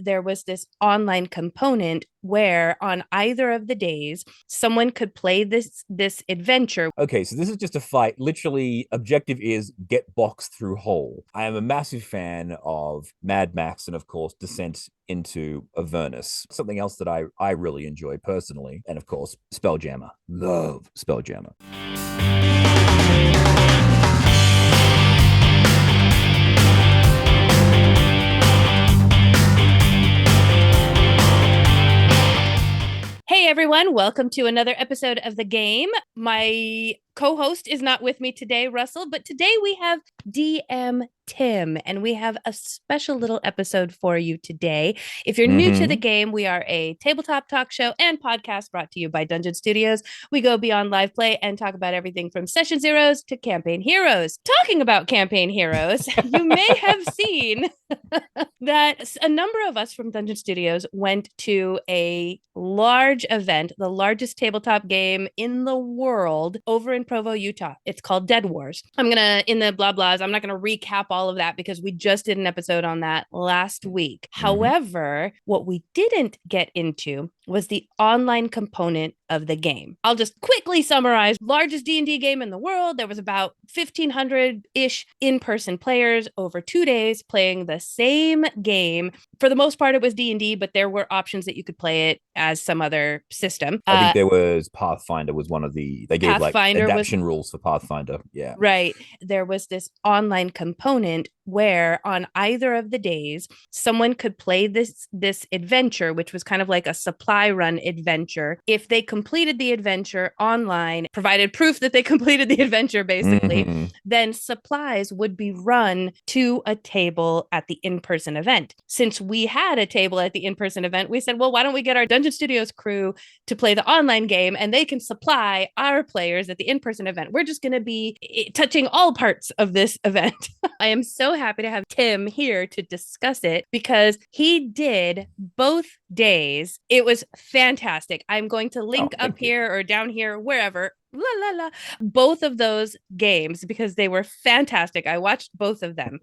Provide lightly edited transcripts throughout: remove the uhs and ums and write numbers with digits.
there was this online component where on either of the days someone could play this adventure. Okay, so this is just a fight. Literally, objective is get boxed through hole. I am a massive fan of Mad Max and, of course, Descent into Avernus. Something else that I really enjoy personally. And, of course, Spelljammer. Love Spelljammer. Hey everyone, welcome to another episode of The Game. My co-host is not with me today, Russell, but today we have DM Tim, and we have a special little episode for you today. If you're new to The Game, we are a tabletop talk show and podcast brought to you by Dungeon Studios. We go beyond live play and talk about everything from session zeros to campaign heroes. Talking about campaign heroes, you may have seen that a number of us from Dungeon Studios went to a large event, the largest tabletop game in the world, over in Provo, Utah. It's called Deadwars. In the blah blahs, I'm not gonna recap all of that because we just did an episode on that last week. However, what we didn't get into was the online component of the game. I'll just quickly summarize. Largest D&D game in the world. There was about 1,500-ish in-person players over 2 days playing the same game. For the most part, it was D&D, but there were options that you could play it as some other system. I think there was Pathfinder was one of the, they gave Pathfinder like adaptation rules for Pathfinder. Yeah. Right. There was this online component where on either of the days, someone could play this adventure, which was kind of like a supply run adventure. If they completed the adventure online, provided proof that they completed the adventure, basically, then supplies would be run to a table at the in-person event. Since we had a table at the in-person event, we said, well, why don't we get our Dungeon Studios crew to play the online game and they can supply our players at the in-person event. We're just going to be touching all parts of this event. I am so happy to have Tim here to discuss it because he did both days. It was fantastic. I'm going to link up here or down here, wherever. Both of those games because they were fantastic. I watched both of them.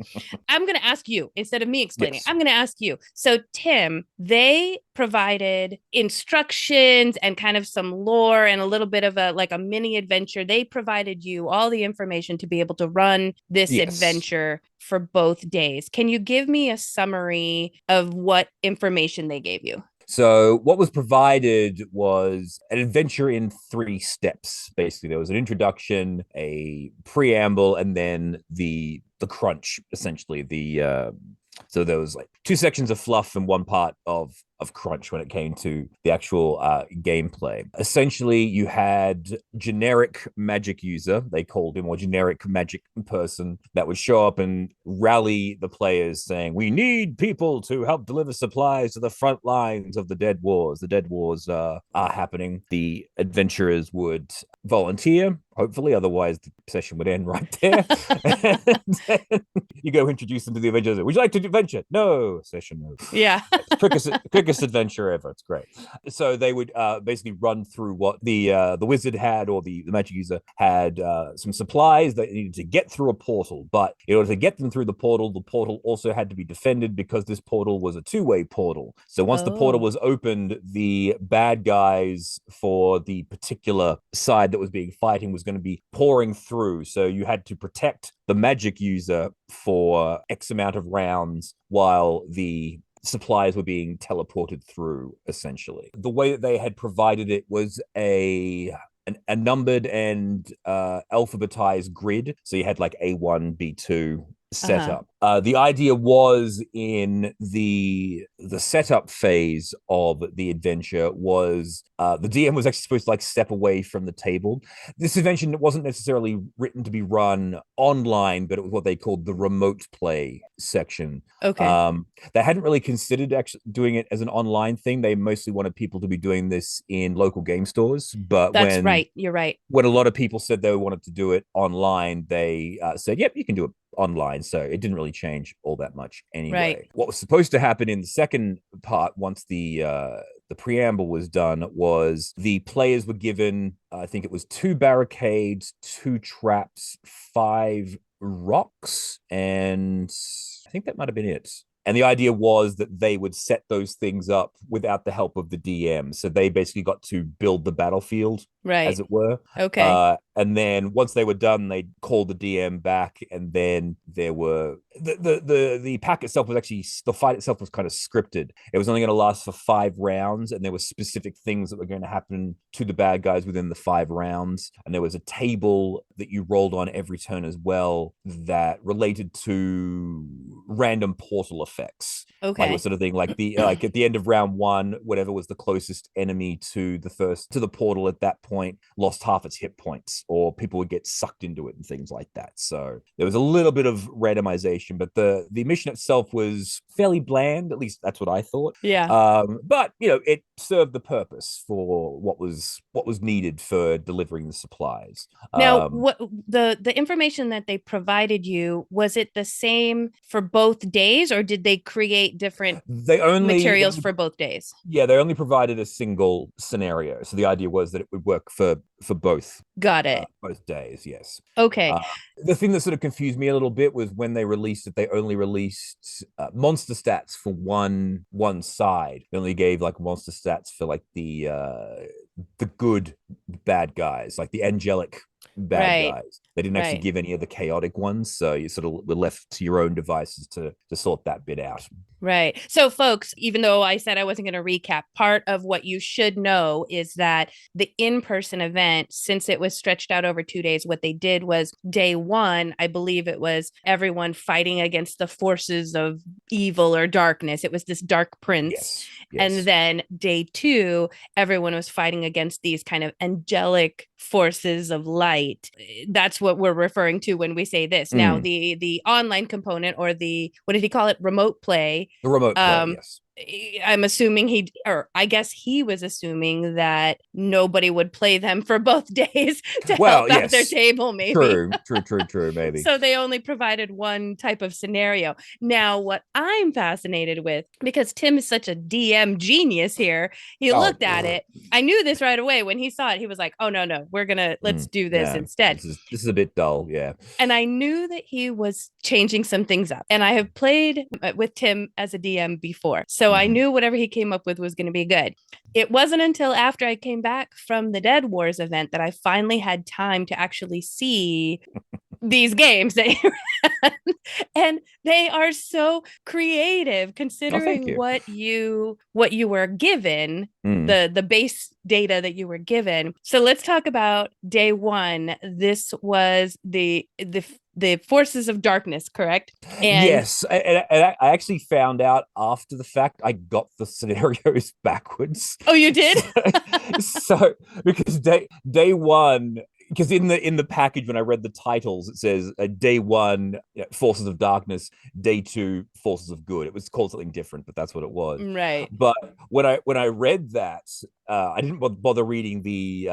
I'm going to ask you instead of me explaining. Yes. I'm going to ask you. So Tim, they provided instructions and kind of some lore and a little bit of a mini adventure. They provided you all the information to be able to run this adventure for both days. Can you give me a summary of what information they gave you? So what was provided was an adventure in 3 steps. Basically, there was an introduction, a preamble, and then the crunch, essentially. So there was like 2 sections of fluff and 1 part of crunch when it came to the actual gameplay. Essentially, you had generic magic user, they called him, or generic magic person that would show up and rally the players saying, we need people to help deliver supplies to the front lines of the deadwars. The deadwars are happening. The adventurers would volunteer, hopefully, otherwise the session would end right there. And you go introduce them to the adventurers. Would you like to adventure? No. Session over. Yeah. quickest adventure ever. It's great. So they would basically run through what the wizard had, or the magic user had, some supplies that needed to get through a portal. But in order to get them through the portal also had to be defended because this portal was a 2-way portal. So once the portal was opened, the bad guys for the particular side that was being fighting was going to be pouring through. So you had to protect the magic user for X amount of rounds while the supplies were being teleported through, essentially. The way that they had provided it was a numbered and alphabetized grid. So you had like A1, B2 setup. The idea was in the setup phase of the adventure was the DM was actually supposed to like step away from the table. This adventure wasn't necessarily written to be run online, but it was what they called the remote play section. Okay. They hadn't really considered actually doing it as an online thing. They mostly wanted people to be doing this in local game stores. But that's right. You're right. When a lot of people said they wanted to do it online, they said, yep, you can do it online. So it didn't really change all that much anyway. Right. What was supposed to happen in the second part, once the preamble was done, was the players were given, I think it was 2 barricades, 2 traps, 5 rocks, and I think that might have been it. And the idea was that they would set those things up without the help of the DM. So they basically got to build the battlefield, as it were. Okay. And then once they were done, they called the DM back, and then there were the pack itself was actually, the fight itself was kind of scripted. It was only going to last for 5 rounds, and there were specific things that were going to happen to the bad guys within the 5 rounds. And there was a table that you rolled on every turn as well that related to random portal effects. Okay. Like, it was sort of thing like like at the end of round 1, whatever was the closest enemy to the portal at that point lost half its hit points, or people would get sucked into it and things like that. So there was a little bit of randomization, but the mission itself was fairly bland. At least that's what I thought. Yeah. But it served the purpose for what was needed for delivering the supplies. Now, what the information that they provided you, was it the same for both days, or did they create different materials for both days? Yeah, they only provided a single scenario. So the idea was that it would work for both. Got it. Both days, yes. Okay. The thing that sort of confused me a little bit was when they released it, they only released monster stats for one side. They only gave like monster stats for like the good bad guys, like the angelic bad guys. They didn't actually give any of the chaotic ones, so you sort of were left to your own devices to sort that bit out. Right. So, folks, even though I said I wasn't going to recap, part of what you should know is that the in-person event, since it was stretched out over 2 days, what they did was day 1, I believe it was everyone fighting against the forces of evil or darkness. It was this dark prince. Yes. And then day 2, everyone was fighting against these kind of angelic forces of light. That's what we're referring to when we say this. Now, the online component, or the, what did he call it? Remote play. The remote play, yes. I'm assuming I guess he was assuming that nobody would play them for both days to help out their table, maybe. True, maybe. So they only provided one type of scenario. Now, what I'm fascinated with, because Tim is such a DM genius here, he looked at it. I knew this right away. When he saw it, he was like, oh, no, let's do this instead. This is a bit dull, yeah. And I knew that he was changing some things up. And I have played with Tim as a DM before. So I knew whatever he came up with was going to be good. It wasn't until after I came back from the Dead Wars event that I finally had time to actually see these games that you ran. And they are so creative, considering what you were given, the base data that you were given. So let's talk about day 1. This was the forces of darkness, correct? And yes, and I actually found out after the fact. I got the scenarios backwards. Oh, you did? So because day 1, because in the package, when I read the titles, it says day 1 forces of darkness, day 2 forces of good. It was called something different, but that's what it was. Right. But when I read that, I didn't bother reading the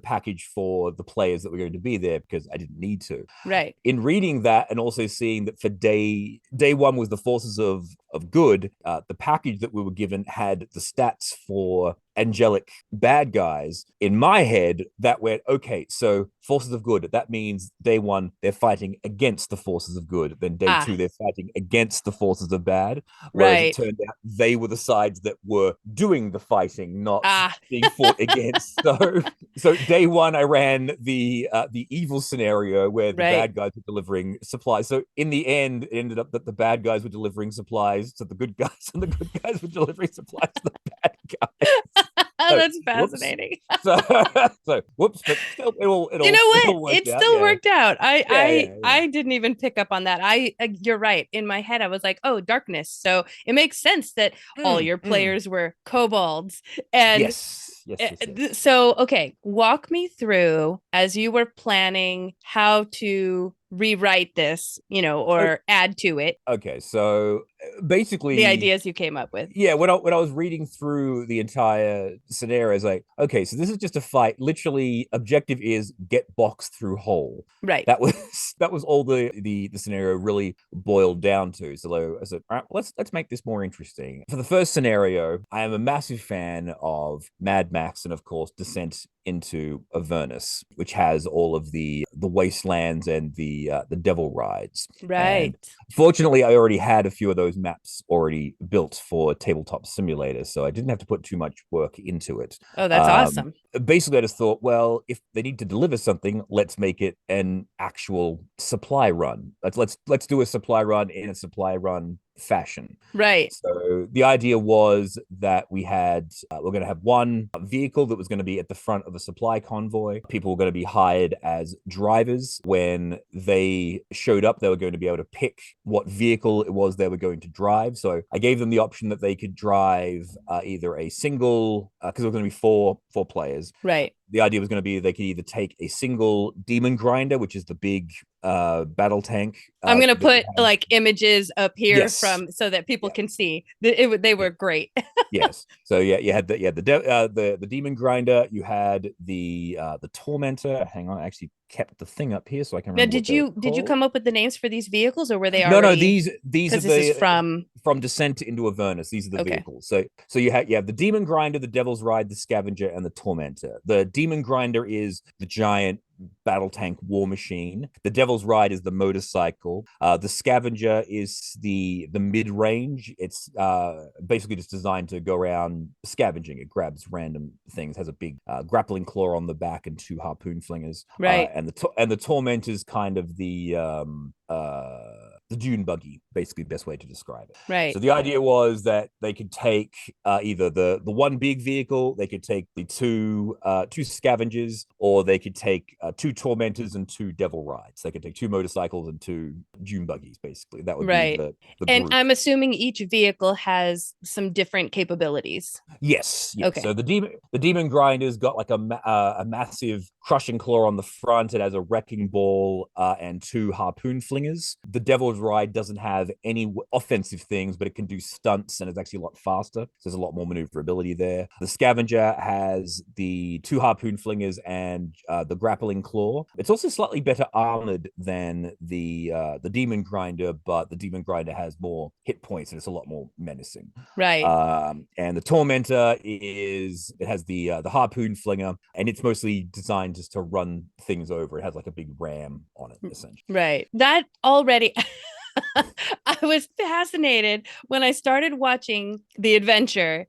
package for the players that were going to be there, because I didn't need to. Right. In reading that, and also seeing that for day 1 was the forces of good, the package that we were given had the stats for angelic bad guys. In my head, that went, okay, so forces of good, that means day 1 they're fighting against the forces of good, then day 2 they're fighting against the forces of bad. Whereas it turned out they were the sides that were doing the fighting, not being fought against. So day 1 I ran the evil scenario where the bad guys were delivering supplies. So in the end, it ended up that the bad guys were delivering supplies to the good guys, and the good guys were delivering supplies to the bad guys. That's fascinating. So whoops, but still, it'll you know what? It still worked out. I didn't even pick up on that. You're right. In my head, I was like, oh, darkness. So it makes sense that all your players were kobolds. And yes. So, okay, walk me through, as you were planning how to rewrite this, or add to it. Okay, so basically the ideas you came up with. Yeah, when I was reading through the entire scenario, I was like, okay, so this is just a fight. Literally, objective is get boxed through hole. Right. That was all the scenario really boiled down to. So I said, all right, let's make this more interesting. For the first scenario, I am a massive fan of Mad Max and, of course, Descent into Avernus, which has all of the the wastelands and the devil rides. And Right. fortunately, I already had a few of those maps already built for Tabletop Simulator, so I didn't have to put too much work into it. Oh, that's awesome. Basically, I just thought, well, if they need to deliver something, let's make it an actual supply run. Let's do a supply run in a supply run fashion. Right. So the idea was that we're going to have one vehicle that was going to be at the front of a supply convoy. People were going to be hired as drivers. When they showed up, they were going to be able to pick what vehicle it was they were going to drive. So I gave them the option that they could drive either a single, because there were going to be four players. Right. The idea was going to be they could either take a single demon grinder, which is the big battle tank. I'm gonna put like images up here yes. so that people can see. They were great. Yes. So yeah, you had the demon grinder. You had the tormentor. Hang on, I actually kept the thing up here so I can Now, remember. did you come up with the names for these vehicles, or were they No, already? these are Because this is from Descent into Avernus. These are the okay. vehicles. So you have the demon grinder, the devil's ride, the scavenger, and the tormentor. The demon grinder is the giant battle tank war machine. The devil's ride is the motorcycle. The scavenger is the mid-range. It's basically just designed to go around scavenging. It grabs random things, has a big grappling claw on the back and two harpoon flingers. Right. And the torment is kind of the dune buggy, basically the best way to describe it. Right. So the idea was that they could take either the one big vehicle, they could take the two scavengers, or they could take two tormentors and two devil rides. They could take two motorcycles and two dune buggies, basically. That would right. be the and group. I'm assuming each vehicle has some different capabilities. Yes. Okay. So the demon grinder's got like a massive crushing claw on the front. It has a wrecking ball and two harpoon flingers. The devil's ride doesn't have any offensive things, but it can do stunts and is actually a lot faster. So there's a lot more maneuverability there. The scavenger has the two harpoon flingers and the grappling claw. It's also slightly better armored than the demon grinder, but the demon grinder has more hit points and it's a lot more menacing. Right. And the tormentor has the harpoon flinger, and it's mostly designed just to run things over. It has like a big ram on it, essentially. Right. That already I was fascinated when I started watching the adventure.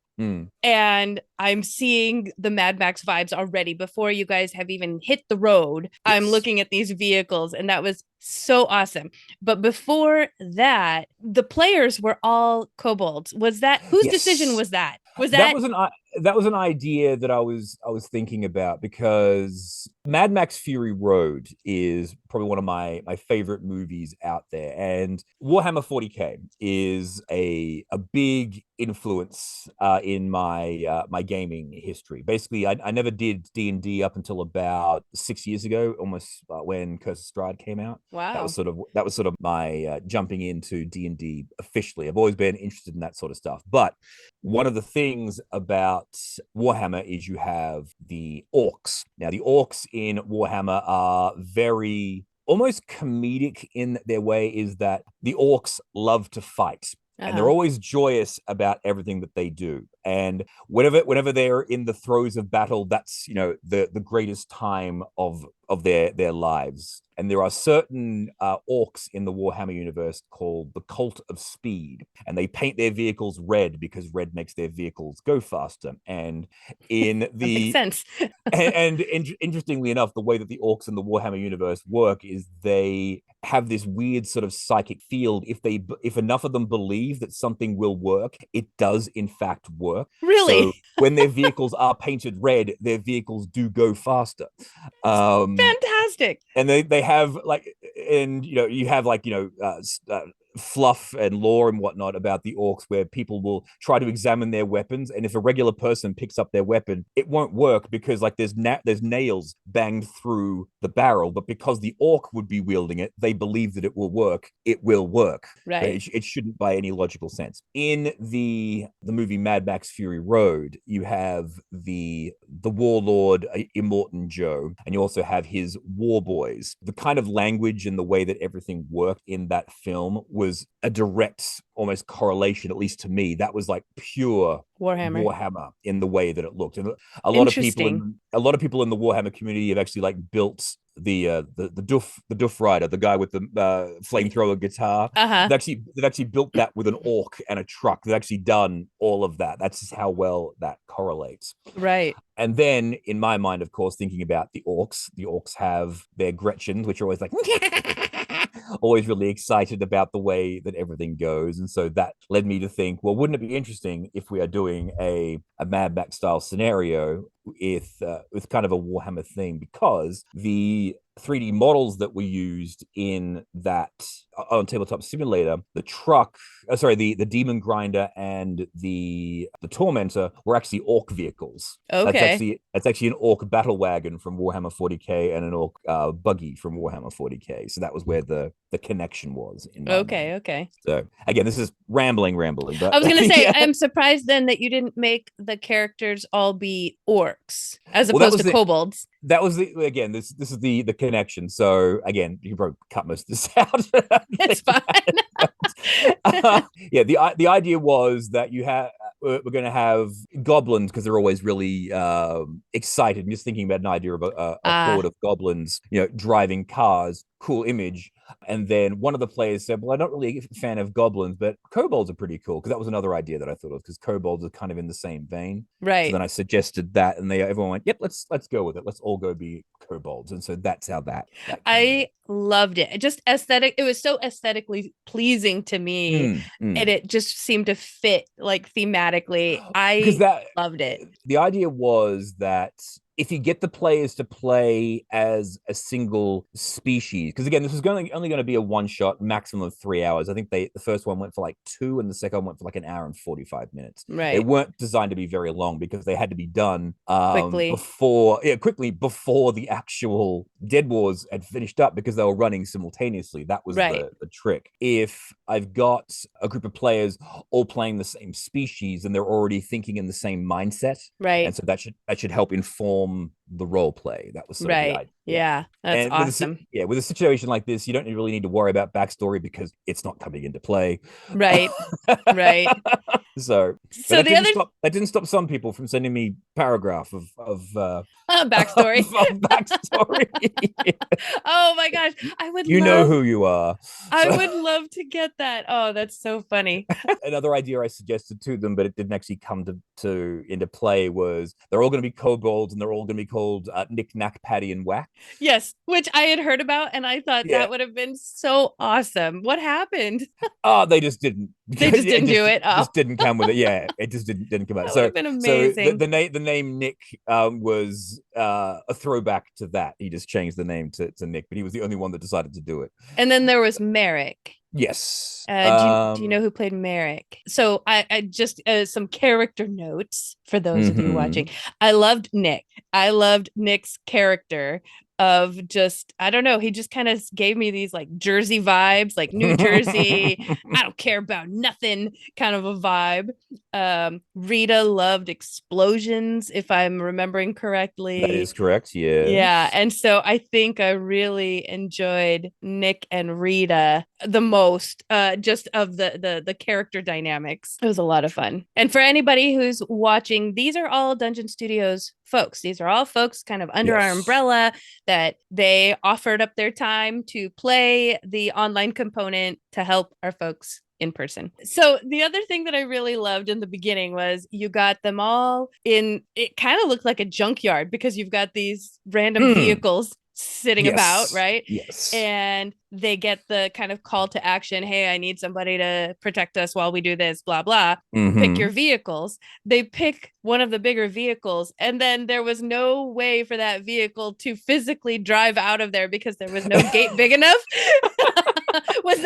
And I'm seeing the Mad Max vibes already before you guys have even hit the road. Yes. I'm looking at these vehicles, and that was so awesome. But before that, the players were all kobolds. Was that whose decision was that? That was an idea that I was thinking about, because Mad Max Fury Road is probably one of my favorite movies out there, and Warhammer 40K is a big influence in my gaming history. Basically, I never did D&D up until about 6 years ago, almost when Curse of Strahd came out. Wow. That was sort of my jumping into D&D officially. I've always been interested in that sort of stuff. But one of the things about Warhammer is you have the orcs. Now, the orcs in Warhammer are very almost comedic in their way, is that the orcs love to fight. And they're always joyous about everything that they do. And whenever they're in the throes of battle, that's, the greatest time of their lives. And there are certain orcs in the Warhammer universe called the Cult of Speed, and they paint their vehicles red because red makes their vehicles go faster. And in the that makes sense. and interestingly enough, the way that the orcs in the Warhammer universe work is they have this weird sort of psychic field. If enough of them believe that something will work, it does in fact work. Really? So when their vehicles are painted red, their vehicles do go faster. Fantastic. And they have you have fluff and lore and whatnot about the orcs, where people will try to examine their weapons, and if a regular person picks up their weapon, it won't work because there's nails banged through the barrel. But because the orc would be wielding it, they believe that it will work. It will work. Right. It shouldn't by any logical sense. In the movie Mad Max Fury Road, you have the warlord Immortan Joe, and you also have his war boys. The kind of language and the way that everything worked in that film was a direct almost correlation, at least to me. That was like pure Warhammer in the way that it looked. And a lot of people in the Warhammer community have actually built the Duff Rider, the guy with the flamethrower guitar. Uh-huh. They've actually built that with an orc and a truck. They've actually done all of that. That's just how well that correlates. Right. And then in my mind, of course, thinking about the orcs have their Gretchens, which are always like always really excited about the way that everything goes. And so that led me to think, well, wouldn't it be interesting if we are doing a Mad Max style scenario with kind of a Warhammer theme? Because the 3D models that were used in that on Tabletop Simulator, the truck, the demon grinder and the tormentor were actually orc vehicles. Okay. That's actually an orc battle wagon from Warhammer 40k and an orc buggy from Warhammer 40k. So that was where the connection was in my mind. Okay. So again, this is rambling, but I was gonna say, yeah. I'm surprised then that you didn't make the characters all be orcs as Well, opposed to kobolds. that was this is the connection. So again, you can probably cut most of this out. It's fine. Yeah, the idea was that we're going to have goblins because they're always really excited. I'm just thinking about an idea of a horde of goblins, driving cars. Cool image. And then one of the players said, well, I'm not really a fan of goblins, but kobolds are pretty cool, because that was another idea that I thought of, because kobolds are kind of in the same vein. Right. So then I suggested that, and everyone went, yep, let's go with it. Let's all go be kobolds. And so that's how that I loved it. Just aesthetic. It was so aesthetically pleasing to me. And it just seemed to fit like thematically. I loved it. The idea was that if you get the players to play as a single species, because again, this was only going to be a one shot, maximum of 3 hours. I think the first one went for like 2, and the second one went for like an hour and 45 minutes. Right. They weren't designed to be very long because they had to be done quickly before the actual Dead Wars had finished up, because they were running simultaneously. That was the trick. If I've got a group of players all playing the same species and they're already thinking in the same mindset, right, and so that should help inform the role play. That was sort of the idea. Yeah, that's awesome. With a situation like this, you don't really need to worry about backstory because it's not coming into play. Right. So that didn't stop some people from sending me paragraph of backstory. of backstory. Oh my gosh, I would. Know who you are. I would love to get that. Oh, that's so funny. Another idea I suggested to them, but it didn't actually come to into play, was they're all going to be kobolds, and they're all going to be called Nick, Knack, Patty, and Whack. Yes, which I had heard about, and I thought that would have been so awesome. What happened? They just didn't. They just didn't do it. Just didn't come with it. Yeah, it just didn't come out. That would have been amazing. So the name Nick was a throwback to that. He just changed the name to Nick, but he was the only one that decided to do it. And then there was Merrick. Yes. Do you know who played Merrick? So I just some character notes for those of you watching. I loved Nick. I loved Nick's character of just, I don't know, he just kind of gave me these like Jersey vibes, like New Jersey, I don't care about nothing kind of a vibe. Rita loved explosions, if I'm remembering correctly. That is correct. Yeah. And so I think I really enjoyed Nick and Rita the most, just of the character dynamics. It was a lot of fun. And for anybody who's watching, these are all Dungeon Studios folks. These are all folks kind of under our umbrella that they offered up their time to play the online component to help our folks in person. So the other thing that I really loved in the beginning was you got them all in, it kind of looked like a junkyard, because you've got these random vehicles sitting about, right? Yes. And they get the kind of call to action. Hey, I need somebody to protect us while we do this, blah, blah. Pick your vehicles. They pick one of the bigger vehicles. And then there was no way for that vehicle to physically drive out of there because there was no gate big enough. Was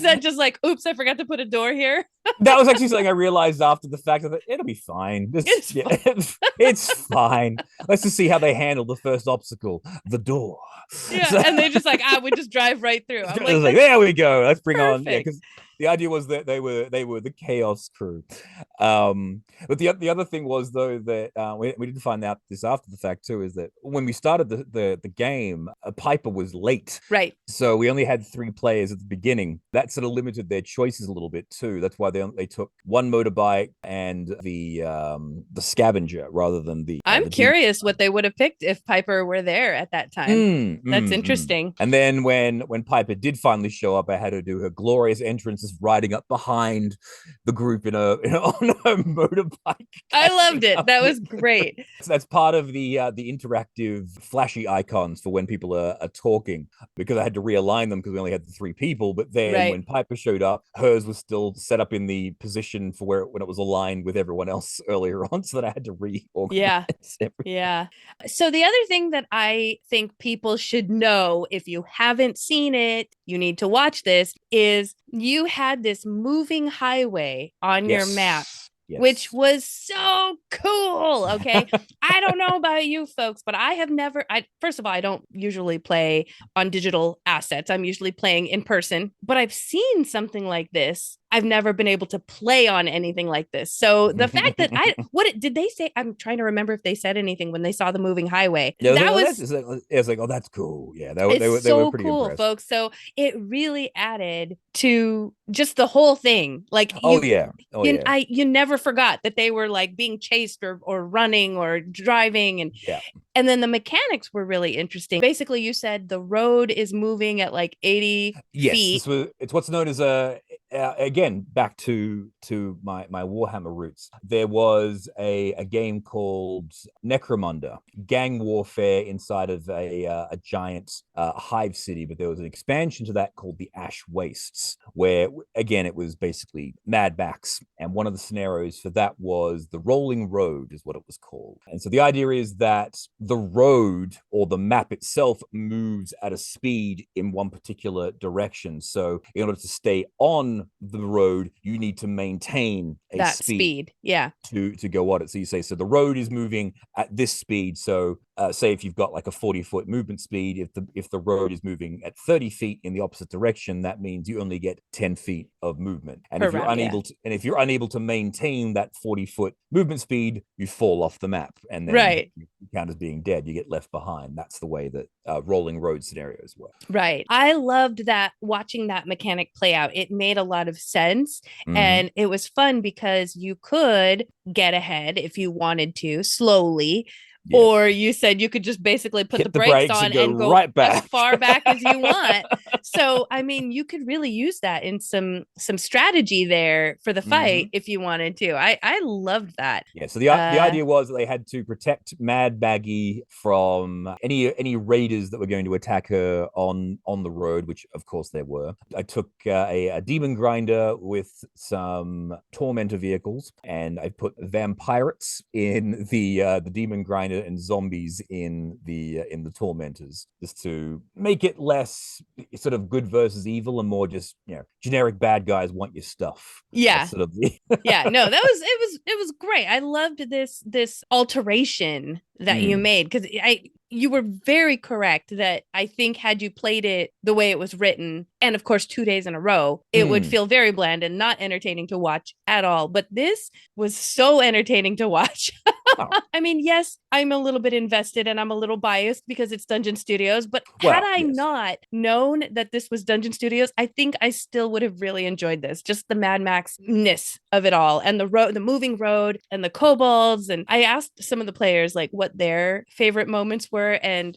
that just like, oops, I forgot to put a door here? That was actually something I realized after the fact. That it'll be fine. It's fine. Let's just see how they handle the first obstacle, the door. Yeah, and they just like, we just drive right through. I'm like, there we go. Let's bring perfect. on. Yeah, because the idea was that they were the chaos crew. But the other thing was, though, that we didn't find out this after the fact too, is that when we started the game, Piper was late. Right. So we only had 3 players at the beginning. That sort of limited their choices a little bit too. That's why they took one motorbike and the scavenger rather than I'm the demon. curious what they would have picked if Piper were there at that time. That's interesting. And then when Piper did finally show up, I had her do her glorious entrances riding up behind the group on a motorbike. I loved it. That was great. So that's part of the interactive flashy icons for when people are talking, because I had to realign them because we only had the 3 people. But then when Piper showed up, hers was still set up in the position for when it was aligned with everyone else earlier on, so that I had to reorganize everything. Yeah. So the other thing that I think people should know, if you haven't seen it, you need to watch this, is you had this moving highway on your map. Yes. Which was so cool. Okay. I don't know about you folks, but first of all, I don't usually play on digital assets. I'm usually playing in person, but I've seen something like this. I've never been able to play on anything like this. So the fact that did they say? I'm trying to remember if they said anything when they saw the moving highway. Yeah, it's like, oh, that's cool. Yeah, they were pretty cool, impressed. Folks. So it really added to just the whole thing. Like, you never forgot that they were like being chased or running or driving, and then the mechanics were really interesting. Basically, you said the road is moving at like 80 feet. It's what's known as again, back to my Warhammer roots. There was a game called Necromunda, gang warfare inside of a giant hive city, but there was an expansion to that called the Ash Wastes, where again it was basically Mad Max, and one of the scenarios for that was the Rolling Road, is what it was called. And so the idea is that the road or the map itself moves at a speed in one particular direction. So in order to stay on the road, you need to maintain that speed to go on it. So you say, so the road is moving at this speed. So say if you've got like a 40-foot movement speed, if the road is moving at 30 feet in the opposite direction, that means you only get 10 feet of movement. And if you're unable to maintain that 40-foot movement speed, you fall off the map, and then you count as being dead. You get left behind. That's the way that rolling road scenarios work. Right. I loved that, watching that mechanic play out. It made a lot of sense, and it was fun because you could get ahead if you wanted to slowly. Yes. Or you said you could just basically put the brakes on and go right back, as far back as you want. So, I mean, you could really use that in some strategy there for the fight if you wanted to. I loved that. Yeah. So the idea was that they had to protect Mad Maggie from any raiders that were going to attack her on the road, which of course there were. I took a demon grinder with some tormentor vehicles, and I put vampirates in the demon grinder and zombies in the tormentors, just to make it less sort of good versus evil and more just generic bad guys want your stuff. Yeah. Sort of it was great. I loved this alteration that you made, because you were very correct that I think had you played it the way it was written, and of course 2 days in a row, it would feel very bland and not entertaining to watch at all. But this was so entertaining to watch. I mean, yes, I'm a little bit invested and I'm a little biased because it's Dungeon Studios, but had I not known that this was Dungeon Studios, I think I still would have really enjoyed this. Just the Mad Max-ness of it all, and the moving road and the kobolds. And I asked some of the players like what their favorite moments were, and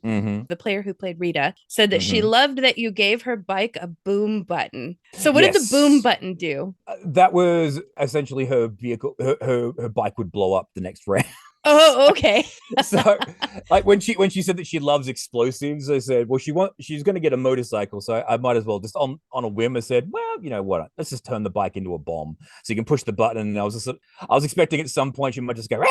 the player who played Rita said that she loved that you gave her bike a boom button. So what did the boom button do? That was essentially her vehicle. Her bike would blow up the next round. Oh, okay. So, like when she said that she loves explosives, I said, well, she's going to get a motorcycle, so I might as well just on a whim. I said, well, you know what? Let's just turn the bike into a bomb, so you can push the button. And I was expecting at some point she might just go.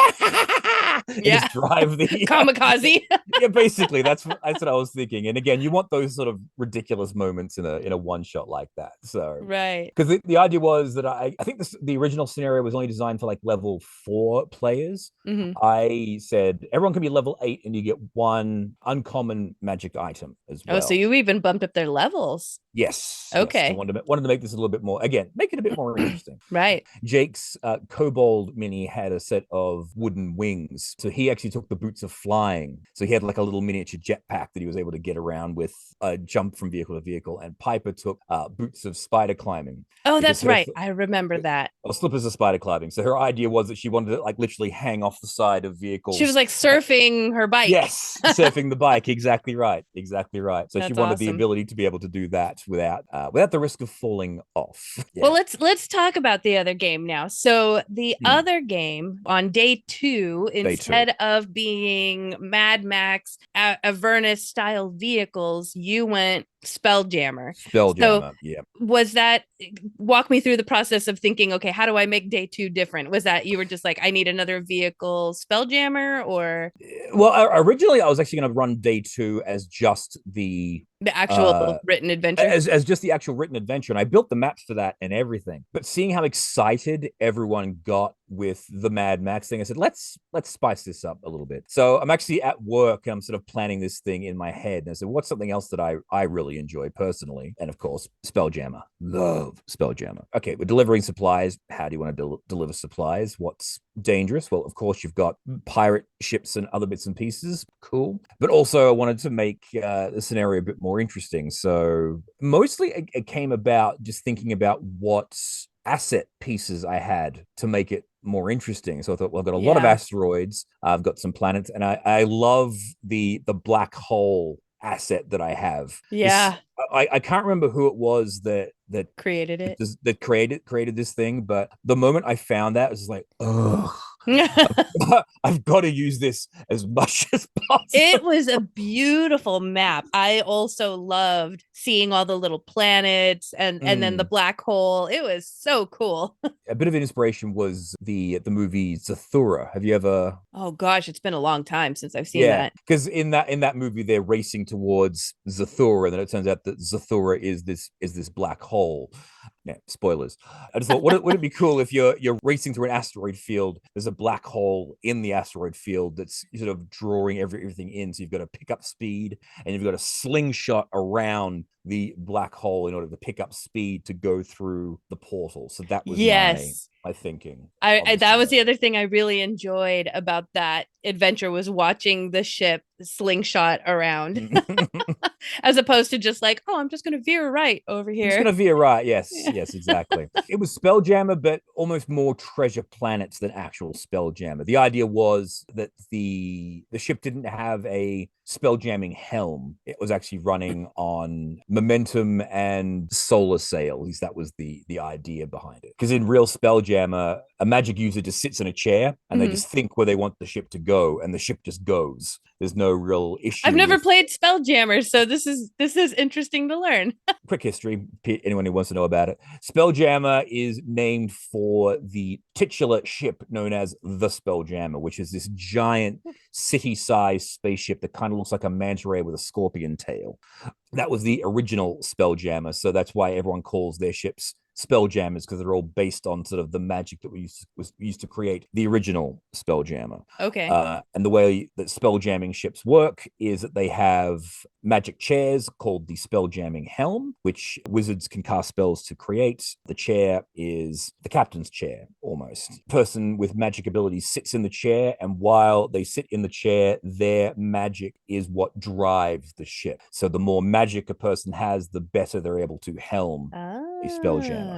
And just drive the kamikaze. Yeah, basically that's what I was thinking. And again, you want those sort of ridiculous moments in a one shot like that. So right, because the idea was that I think the original scenario was only designed for like level 4 players. I said everyone can be level 8 and you get one uncommon magic item as well. Oh, so you even bumped up their levels. Yes. Okay. Yes. I wanted to make this a little bit more, again, make it a bit more interesting. Right. Jake's Kobold mini had a set of wooden wings. So he actually took the boots of flying. So he had like a little miniature jetpack that he was able to get around with, jump from vehicle to vehicle. And Piper took boots of spider climbing. Oh, that's right. I remember that. Or slippers of spider climbing. So her idea was that she wanted to like literally hang off the side of vehicles. She was like surfing her bike. Yes, surfing the bike. Exactly right. Exactly right. So That's she wanted awesome. the ability to be able to do that without the risk of falling off. Yeah. Well, let's talk about the other game now. So the other game on day two, instead of being Mad Max Avernus-style vehicles, you went Spelljammer. Spelljammer, yeah. Was that, walk me through the process of thinking, okay, how do I make day two different? Was that you were just like, I need another vehicle Spelljammer, or? Well, originally I was actually going to run day two as just the actual written adventure, as just the actual written adventure, and I built the maps for that and everything. But seeing how excited everyone got with the Mad Max thing, I said, let's spice this up a little bit. So I'm actually at work and I'm sort of planning this thing in my head, and I said, what's something else that I really enjoy personally? And of course, Spelljammer. Love Spelljammer. Okay, we're delivering supplies. How do you want to deliver supplies? What's dangerous? Well, of course, you've got pirate ships and other bits and pieces. Cool. But also I wanted to make the scenario a bit more interesting. So mostly it came about just thinking about what asset pieces I had to make it more interesting. So I thought, well, I've got a lot of asteroids. I've got some planets, and I love the black hole asset that I have. Yeah. I can't remember who it was that created it. That created this thing, but the moment I found that, it was like, ugh. I've got to use this as much as possible. It was a beautiful map. I also loved seeing all the little planets and then the black hole. It was so cool. A bit of an inspiration was the movie Zathura. Have you ever? Oh gosh, it's been a long time since I've seen that. Because in that movie they're racing towards Zathura, and then it turns out that Zathura is this black hole. Yeah, spoilers. I just thought, would it be cool if you're racing through an asteroid field? There's a black hole in the asteroid field that's sort of drawing everything in. So you've got to pick up speed, and you've got a slingshot around the black hole in order to pick up speed to go through the portal. So that was my thinking. That was the other thing I really enjoyed about that adventure, was watching the ship slingshot around as opposed to just like, oh, I'm just going to veer right over here. It's going to veer right. Yes, yes, exactly. It was Spelljammer, but almost more treasure planets than actual Spelljammer. The idea was that the ship didn't have a spelljamming helm. It was actually running on momentum and solar sail. At least that was the idea behind it. Because in real Spelljammer, a magic user just sits in a chair and they just think where they want the ship to go, and the ship just goes. There's no real issue. I've never played Spelljammer, so this is interesting to learn. Quick history, anyone who wants to know about it. Spelljammer is named for the titular ship known as the Spelljammer, which is this giant city-sized spaceship that kind of looks like a manta ray with a scorpion tail. That was the original Spelljammer, so that's why everyone calls their ships Spelljammers, because they're all based on sort of the magic that was used to create the original Spelljammer. Okay. And the way that spelljamming ships work is that they have magic chairs called the spelljamming helm, which wizards can cast spells to create. The chair is the captain's chair, almost. Person with magic abilities sits in the chair, and while they sit in the chair, their magic is what drives the ship. So the more magic a person has, the better they're able to helm a spelljammer.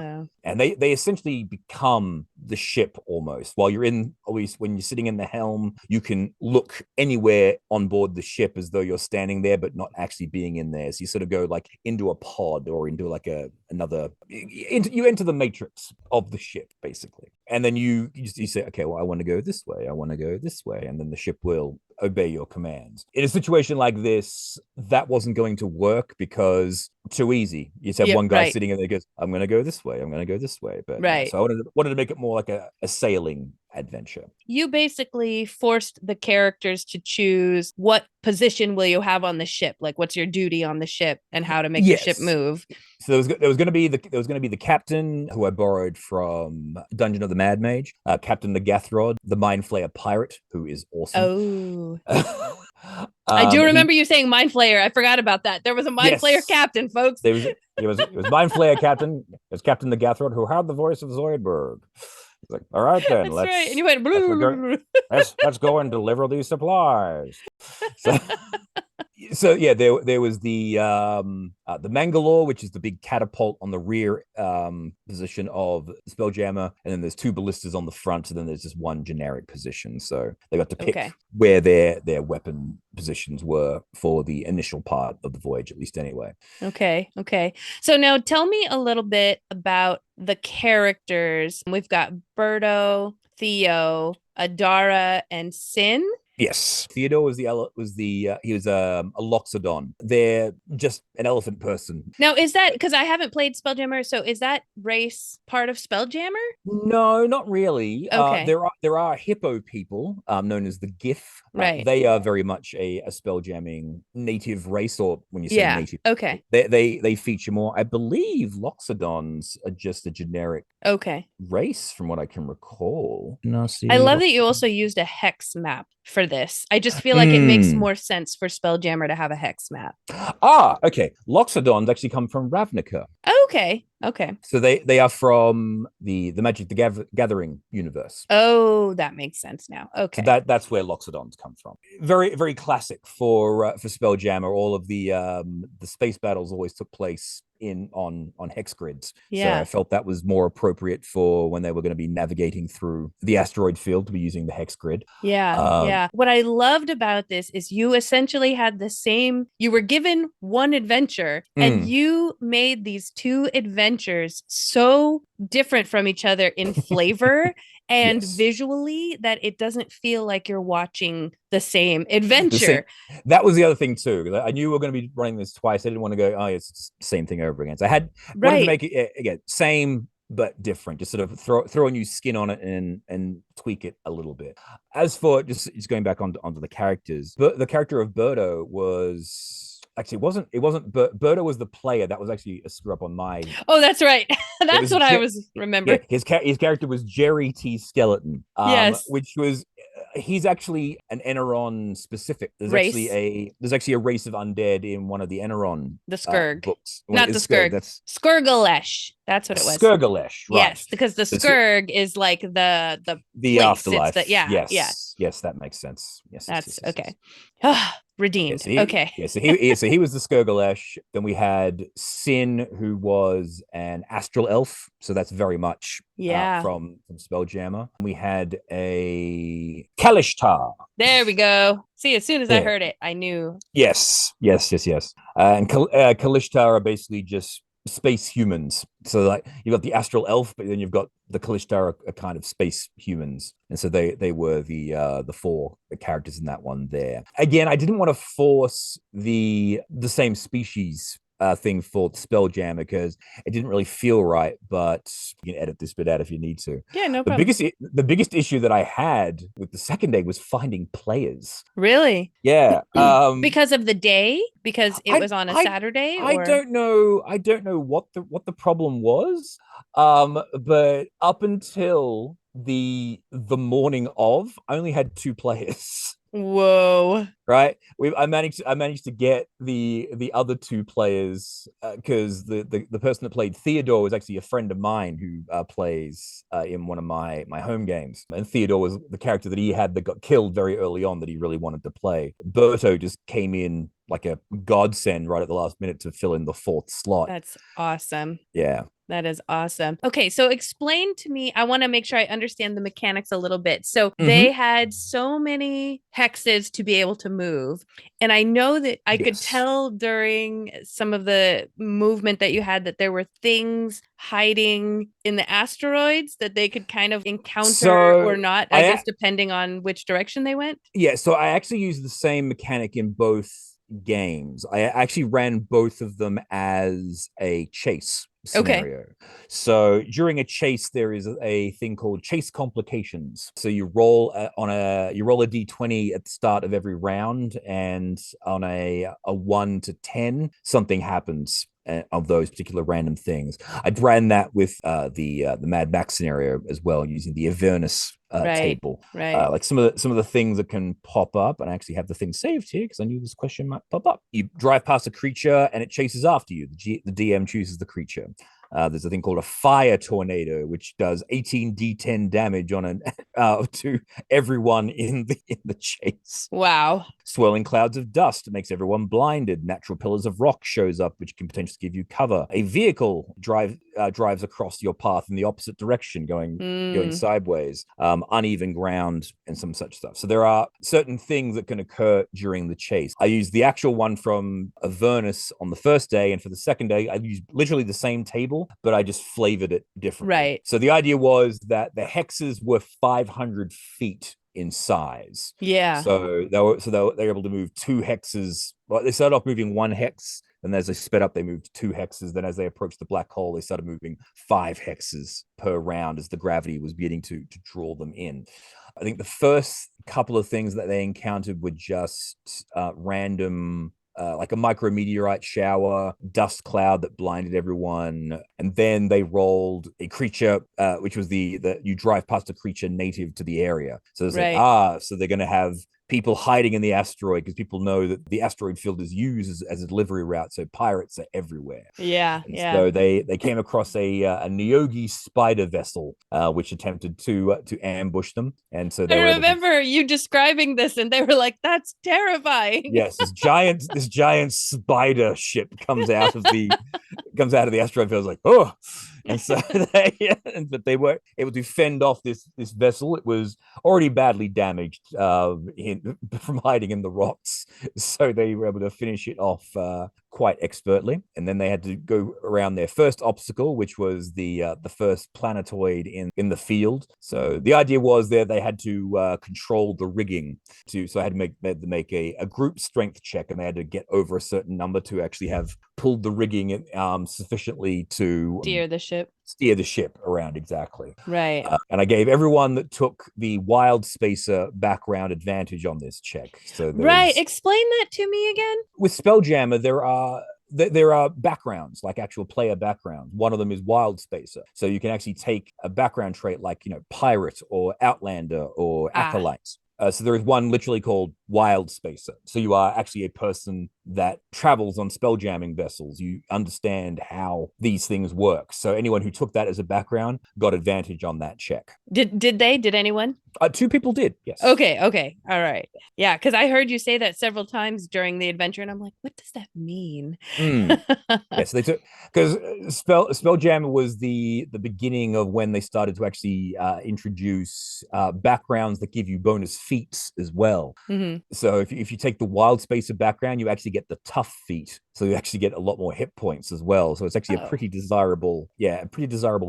And they essentially become the ship almost. While you're in, always when you're sitting in the helm, you can look anywhere on board the ship as though you're standing there, but not actually being in there. So you sort of go like into a pod or into like you enter the matrix of the ship basically. And then you say, okay, well, I want to go this way. I want to go this way. And then the ship will obey your commands. In a situation like this, that wasn't going to work because too easy. You just have one guy sitting in there goes, I'm going to go this way. I'm going to go this way. But so I wanted to make it more like a sailing adventure. You basically forced the characters to choose what position will you have on the ship, like what's your duty on the ship and how to make the ship move. So there was going to be the captain, who I borrowed from Dungeon of the Mad Mage, Captain the Gathrod, the Mind Flayer pirate, who is awesome. Oh. I do remember you saying Mind Flayer. I forgot about that. There was a Mind Flayer captain, folks. It was Mind Flayer captain. It was Captain the Gathrod, who had the voice of Zoidberg. It's like, all right then, That's right. And you went let's go blue. let's go and deliver these supplies. So so yeah, there was the Mangalore, which is the big catapult on the rear position of Spelljammer, and then there's two ballistas on the front, and then there's just one generic position. So they got to pick Okay. where their weapon positions were for the initial part of the voyage, at least anyway. Okay. Okay. So now tell me a little bit about the characters. We've got Berto, Theo, Adara, and Sin. Yes, Theodore was he was a Loxodon. They're just an elephant person. Now, is that because I haven't played Spelljammer? So is that race part of Spelljammer? No, not really. Okay. There are hippo people, known as the GIF. Right. They are very much a spelljamming native race, or when you say Yeah. native, Okay. they feature more. I believe Loxodons are just a generic Okay. race, from what I can recall. No, see, I love that you also used a hex map for this. I just feel like it makes Mm. more sense for Spelljammer to have a hex map. Okay. Loxodons actually come from Ravnica. Okay. Okay. So they are from the Magic the Gathering universe. Oh, that makes sense now. So Okay. that's where Loxodons come from. Very very classic for Spelljammer. All of the space battles always took place on hex grids. So I Yeah. felt that was more appropriate for when they were going to be navigating through the asteroid field to be using the hex grid. Yeah. Um, Yeah. What I loved about this is you essentially had you were given one adventure and mm. you made these two adventures so different from each other in flavor and Yes. visually that it doesn't feel like you're watching the same The same. adventure. That was the other thing too. I knew we were going to be running this twice. I didn't want to go, oh, it's the same thing over again. So I wanted to Right. make it again same but different. Just sort of throw a new skin on it and tweak it a little bit. As for just going back onto the characters, but the character of Birdo was actually it wasn't Birdo was the player. That was actually a screw up on my. Oh, that's right. It That's was what I was remember. yeah, his character was Jerry T. Skeleton, Yes. which was he's actually an Eneron specific. Race. There's actually a race of undead in one of the Eneron The Skurg. books. Not the Skurg. That's Skurgalesh. That's what it was. Skirgalesh, right? Yes, because the Skurg is like the place. Afterlife. It's Yes, that makes sense. Yes, That's yes. okay. Redeemed. Yes, Okay. he was the Skirgalesh. Then we had Sin, who was an astral elf. So that's very much Yeah. from Spelljammer. We had a Kalishtar. There we go. See, as soon as I Yeah. heard it, I knew. Yes. And Kalishtar are basically just space humans. So like you've got the astral elf, but then you've got the Kalishtar are kind of space humans, and so they were the four characters in that one. There again, I didn't want to force the same species thing for Spelljammer because it didn't really feel right. But you can edit this bit out if you need to. Yeah, no The problem. biggest issue that I had with the second day was finding players. Really? Yeah. Because of the day? Because it was on a Saturday I or don't know. I don't know what the problem was. But up until the morning of, I only had two players. Whoa. Right. I managed to get the other two players because the person that played Theodore was actually a friend of mine who plays in one of my home games, and Theodore was the character that he had that got killed very early on that he really wanted to play. Berto just came in like a godsend right at the last minute to fill in the fourth slot. That's awesome. Yeah. That is awesome. Okay, so explain to me. I want to make sure I understand the mechanics a little bit. So they had so many hexes to be able to move. And I know that I could tell during some of the movement that you had that there were things hiding in the asteroids that they could kind of encounter or not, I guess, depending on which direction they went. Yeah, so I actually used the same mechanic in both games. I actually ran both of them as a chase scenario. Okay. So during a chase, there is a thing called chase complications. So you roll a d20 at the start of every round, and on a 1 to 10, something happens of those particular random things. I'd ran that with the Mad Max scenario as well, using the Avernus table. Right. Like some of the things that can pop up, and I actually have the thing saved here because I knew this question might pop up. You drive past a creature and it chases after you. The DM chooses the creature. There's a thing called a fire tornado, which does 18d10 damage on an to everyone in the chase. Wow. Swirling clouds of dust makes everyone blinded. Natural pillars of rock shows up, which can potentially give you cover. A vehicle drives across your path in the opposite direction, going sideways. Uneven ground and some such stuff. So there are certain things that can occur during the chase. I used the actual one from Avernus on the first day, and for the second day, I used literally the same table, but I just flavored it differently. Right. So the idea was that the hexes were 500 feet in size. Yeah. So they were able to move 2 hexes. Well, they started off moving 1 hex, and as they sped up, they moved 2 hexes. Then as they approached the black hole, they started moving 5 hexes per round as the gravity was beginning to draw them in. I think the first couple of things that they encountered were just random like a micrometeorite shower, dust cloud that blinded everyone, and then they rolled a creature, which was the you drive past a creature native to the area. So it's like, so they're going to have people hiding in the asteroid because people know that the asteroid field is used as a delivery route. So pirates are everywhere. Yeah, and yeah. So they came across a Neogi spider vessel, which attempted to ambush them. And so they I remember you describing this, and they were like, "That's terrifying." Yes, this giant spider ship comes out of the asteroid field. Like, oh, and so but they were able to fend off this vessel. It was already badly damaged from hiding in the rocks, so they were able to finish it off quite expertly. And then they had to go around their first obstacle, which was the first planetoid in the field. So the idea was that they had to control the rigging so I had to make a group strength check, and they had to get over a certain number to actually have pulled the rigging sufficiently to steer the ship around. Exactly. Right. And I gave everyone that took the wild spacer background advantage on this check. So right. Explain that to me again. With Spelljammer, there are backgrounds, like actual player backgrounds. One of them is wild spacer. So you can actually take a background trait like, pirate or outlander or acolyte. So there is one literally called Wild Spacer. So you are actually a person that travels on spelljamming vessels. You understand how these things work. So anyone who took that as a background got advantage on that check. Did anyone? 2 people did, yes. Okay. All right. Yeah, because I heard you say that several times during the adventure, and I'm like, what does that mean? Yes, they took, because Spelljammer was the beginning of when they started to actually introduce backgrounds that give you bonus feats as well. Mm-hmm. So if you take the Wild Spacer background, you actually get the tough feat. So you actually get a lot more hit points as well. So it's actually a pretty desirable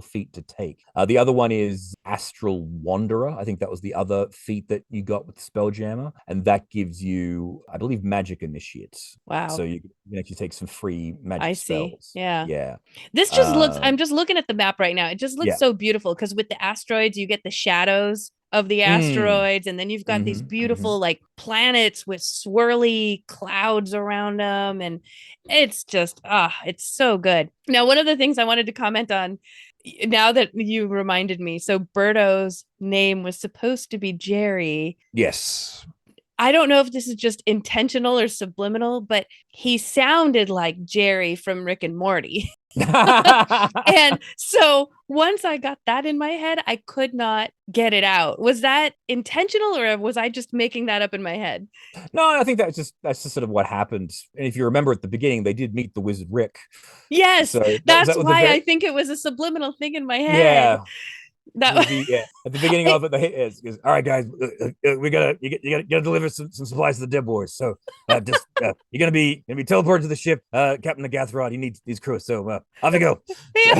feat to take. The other one is Astral Wanderer. I think that was the other feat that you got with Spelljammer, and that gives you, I believe, magic initiates. Wow. So you can actually take some free magic spells. Yeah. This just looks, I'm just looking at the map right now. It just looks so beautiful because with the asteroids, you get the shadows of the asteroids, and then you've got these beautiful like planets with swirly clouds around them, and it's just it's so good. Now, one of the things I wanted to comment on, now that you reminded me, so Berto's name was supposed to be Jerry. Yes. I don't know if this is just intentional or subliminal, but he sounded like Jerry from Rick and Morty. And so once I got that in my head, I could not get it out. Was that intentional, or was I just making that up in my head? No, I think that's just sort of what happened. And if you remember at the beginning, they did meet the wizard Rick. Yes, so that's why I think it was a subliminal thing in my head. Yeah. At the beginning of it, the hit is all right, guys. We gotta deliver some supplies to the deadwars. So you're gonna be teleported to the ship. Captain Agathrod, he needs crew. So off you go. Yeah,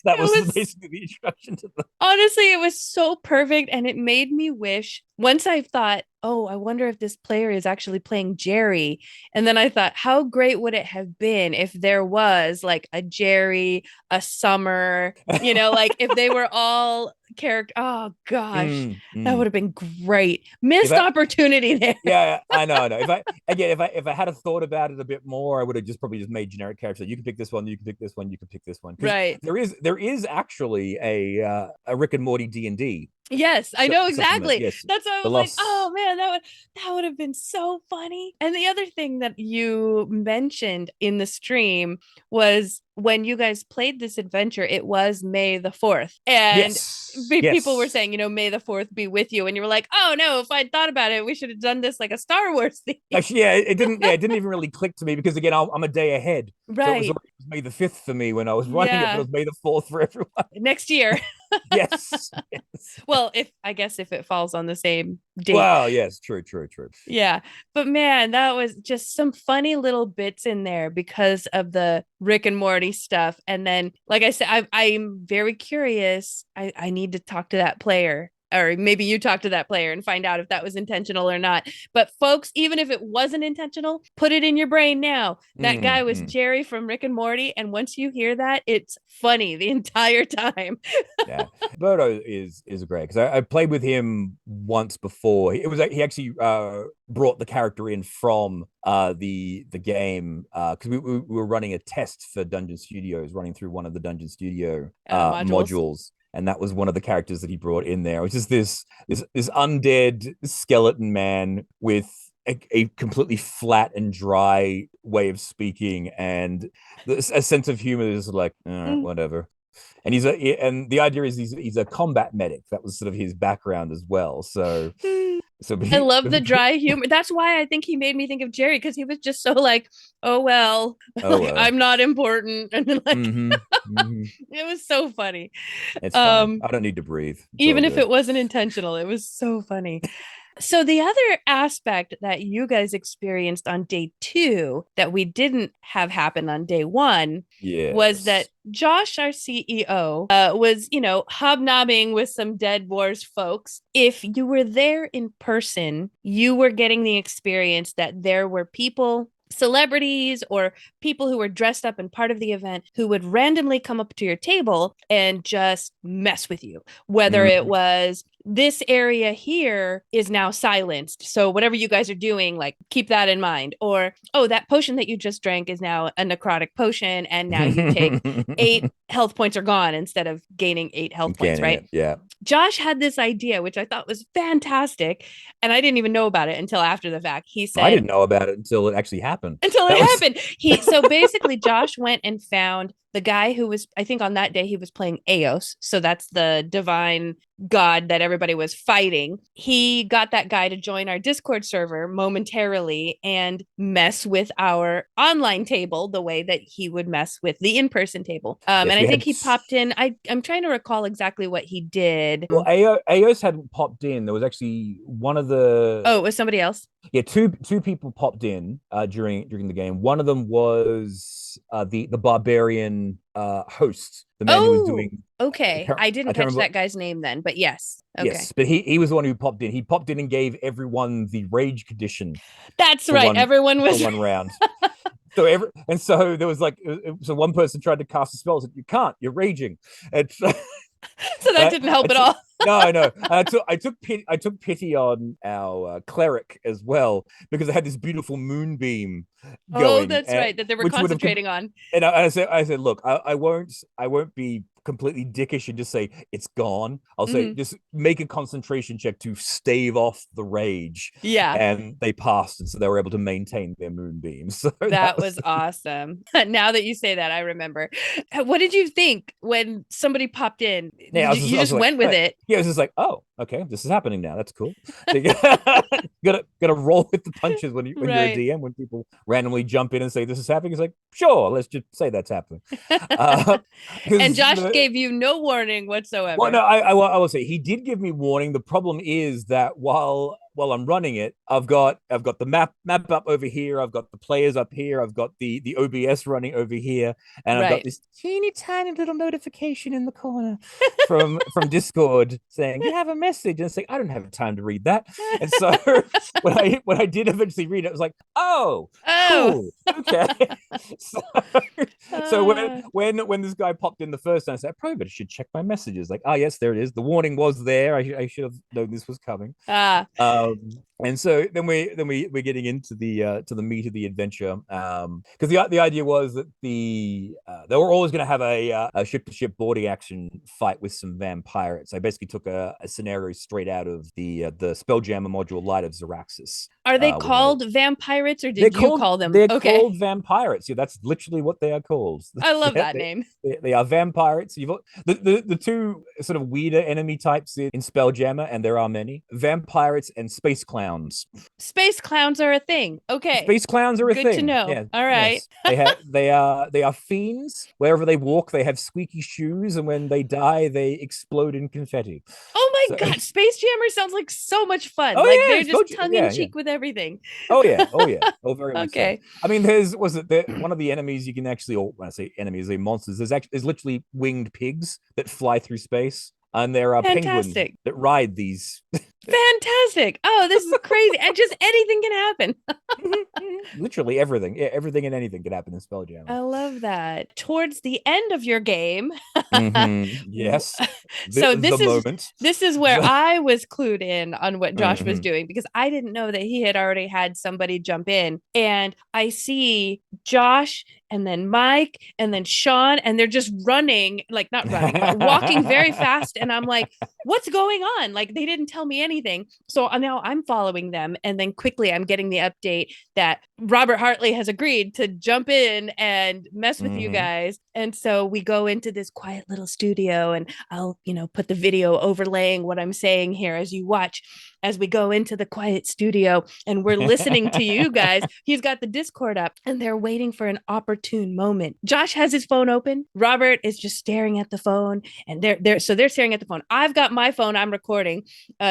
that was basically the instruction to them. Honestly, it was so perfect, and it made me wish. Once I thought, oh, I wonder if this player is actually playing Jerry. And then I thought, how great would it have been if there was like a Jerry, a Summer, like if they were all character. Oh gosh, that would have been great. Missed opportunity there. Yeah, I know. If I had thought about it a bit more, I would have probably just made generic characters. You can pick this one, you can pick this one, you can pick this one. Right. There is actually a Rick and Morty D&D. Yes, I know exactly. Yes. That's why I was like, oh man, that would have been so funny. And the other thing that you mentioned in the stream was when you guys played this adventure, it was May the 4th. And Yes, people were yes. saying, May the 4th be with you. And you were like, oh no, if I'd thought about it, we should have done this like a Star Wars thing. Actually, yeah, it didn't. Yeah, it didn't even really click to me because again, I'm a day ahead, so Right. it was May the 5th for me when I was running it, but it Yeah. was May the 4th for everyone. Next year. Yes, yes. Well, if it falls on the same date. Well, yes, true, true, true. Yeah. But man, that was just some funny little bits in there because of the Rick and Morty stuff. And then, like I said, I'm very curious. I need to talk to that player. Or maybe you talk to that player and find out if that was intentional or not. But folks, even if it wasn't intentional, put it in your brain now. That guy was Jerry from Rick and Morty. And once you hear that, it's funny the entire time. Yeah, Birdo is great because I played with him once before. He actually brought the character in from the game because we were running a test for Dungeon Studios, running through one of the Dungeon Studio modules. And that was one of the characters that he brought in there, which is this undead skeleton man with a completely flat and dry way of speaking, and a sense of humor is like, whatever. And and the idea is he's a combat medic. That was sort of his background as well. So I love the dry humor. That's why I think he made me think of Jerry, because he was just so like, oh well, I'm not important, and like it was so funny. It's fine. I don't need to breathe. Even if it wasn't intentional, it was so funny. So the other aspect that you guys experienced on day 2 that we didn't have happen on day 1 was that Josh, our CEO, was, hobnobbing with some deadwars folks. If you were there in person, you were getting the experience that there were people, celebrities or people who were dressed up and part of the event, who would randomly come up to your table and just mess with you, whether it was this area here is now silenced, so whatever you guys are doing, like, keep that in mind, or oh, that potion that you just drank is now a necrotic potion and now you take 8 health points are gone instead of gaining 8 health points, right? Yeah. Josh had this idea, which I thought was fantastic, and I didn't even know about it until after the fact. He said, I didn't know about it until it actually happened. So basically Josh went and found the guy who was, I think on that day he was playing Eos, so that's the divine god that everybody was fighting. He got that guy to join our Discord server momentarily and mess with our online table the way that he would mess with the in-person table. And I think he popped in. I'm trying to recall exactly what he did. Well, Eos hadn't popped in. There was actually one of the... Oh, it was somebody else? Yeah, two people popped in during the game. One of them was the barbarian host, the man who was doing... Okay, I didn't catch that guy's name then, but yes. Okay. Yes, but he was the one who popped in. He popped in and gave everyone the rage condition. That's right. Everyone was... for one round. So there was like... So one person tried to cast a spell. Said, you can't. You're raging. And so that didn't help at all. No, I know. I took pity on our cleric as well, because I had this beautiful moonbeam going. Oh, that's right, that they were concentrating on. And I said, look, I won't be completely dickish and just say it's gone. I'll say just make a concentration check to stave off the rage. Yeah. And they passed, and so they were able to maintain their moonbeams. So that was awesome. Now that you say that, I remember. What did you think when somebody popped in? Yeah, you just went with it. Yeah, it was just like, oh, okay, this is happening now. That's cool. gotta roll with the punches when you're a DM. When people randomly jump in and say this is happening, it's like, sure, let's just say that's happening. And Josh gave you no warning whatsoever. Well, no, I will say he did give me warning. The problem is that while I'm running it, I've got the map up over here, I've got the players up here, I've got the OBS running over here, and I've got this teeny tiny little notification in the corner from Discord saying you have a message, and it's like I don't have time to read that. And so when I did eventually read it, I was like, oh. Cool, okay. So when this guy popped in the first time, I said I probably should check my messages. Like, yes, there it is. The warning was there. I should have known this was coming. And so then we're getting into the to the meat of the adventure, because the idea was that they were always going to have a ship to ship boarding action fight with some vampirates. I basically took a scenario straight out of the Spelljammer module Light of Xeraxis. Are they called vampirates, or did you call them? They're called vampirates. Yeah, that's literally what they are called. I love that name. They are vampirates. You've the two sort of weirder enemy types in Spelljammer, and there are many vampirates and space clowns. Space clowns are a thing. Okay, space clowns are a Good thing. to know. Yeah, all right. Yes. They are fiends. Wherever they walk, they have squeaky shoes, and when they die, they explode in confetti. Oh my god, Space Jammer sounds like so much fun. Oh, like yeah, they're just tongue in cheek with everything. Oh yeah, oh very much. Okay. So. I mean, one of the enemies you can actually, or when I say enemies, they monsters. There's literally winged pigs that fly through space, and there are penguins that ride these. Fantastic. Oh, this is crazy. And just anything can happen. Literally everything. Yeah, everything and anything can happen in Spelljammer. I love that. Towards the end of your game. Yes. So this is where I was clued in on what Josh was doing, because I didn't know that he had already had somebody jump in. And I see Josh and then Mike and then Sean, and they're just running, like not running, but walking very fast. And I'm like, what's going on? Like they didn't tell me anything. So now I'm following them. And then quickly I'm getting the update that Robert Hartley has agreed to jump in and mess with you guys. And so we go into this quiet little studio, and I'll, put the video overlaying what I'm saying here as you watch, as we go into the quiet studio and we're listening to you guys. He's got the Discord up and they're waiting for an opportune moment. Josh has his phone open. Robert is just staring at the phone, and they're staring at the phone. I've got my phone. I'm recording.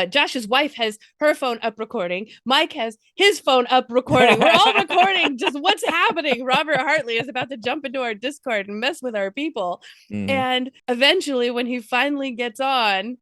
Josh's wife has her phone up recording. Mike has his phone up recording. We're all recording just what's happening. Robert Hartley is about to jump into our Discord and mess with our people. And eventually when he finally gets on,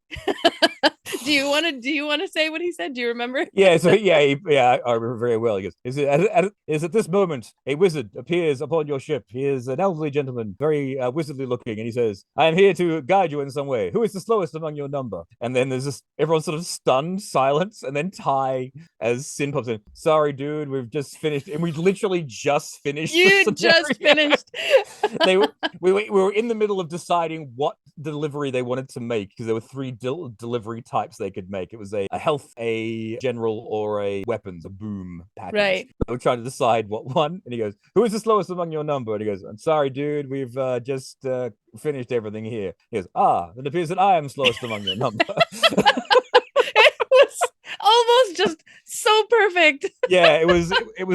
do you want to say what he said? Do you remember? Yeah, so I remember very well. He goes, is at this moment a wizard appears upon your ship. He is an elderly gentleman, very wizardly looking, and he says, I am here to guide you in some way. Who is the slowest among your number? And then there's this, everyone's sort of stunned silence, and then Ty, as Sin pops in, sorry dude, we've just finished, and we literally just finished. You just finished. we were in the middle of deciding what delivery they wanted to make, because there were three delivery types they could make. It was a health, a general, or a weapons, a boom package. Right. We were trying to decide what one, and he goes, who is the slowest among your number? And he goes, I'm sorry dude, we've just finished everything here. He goes, it appears that I am slowest among your number. It was almost just so perfect. Yeah, it was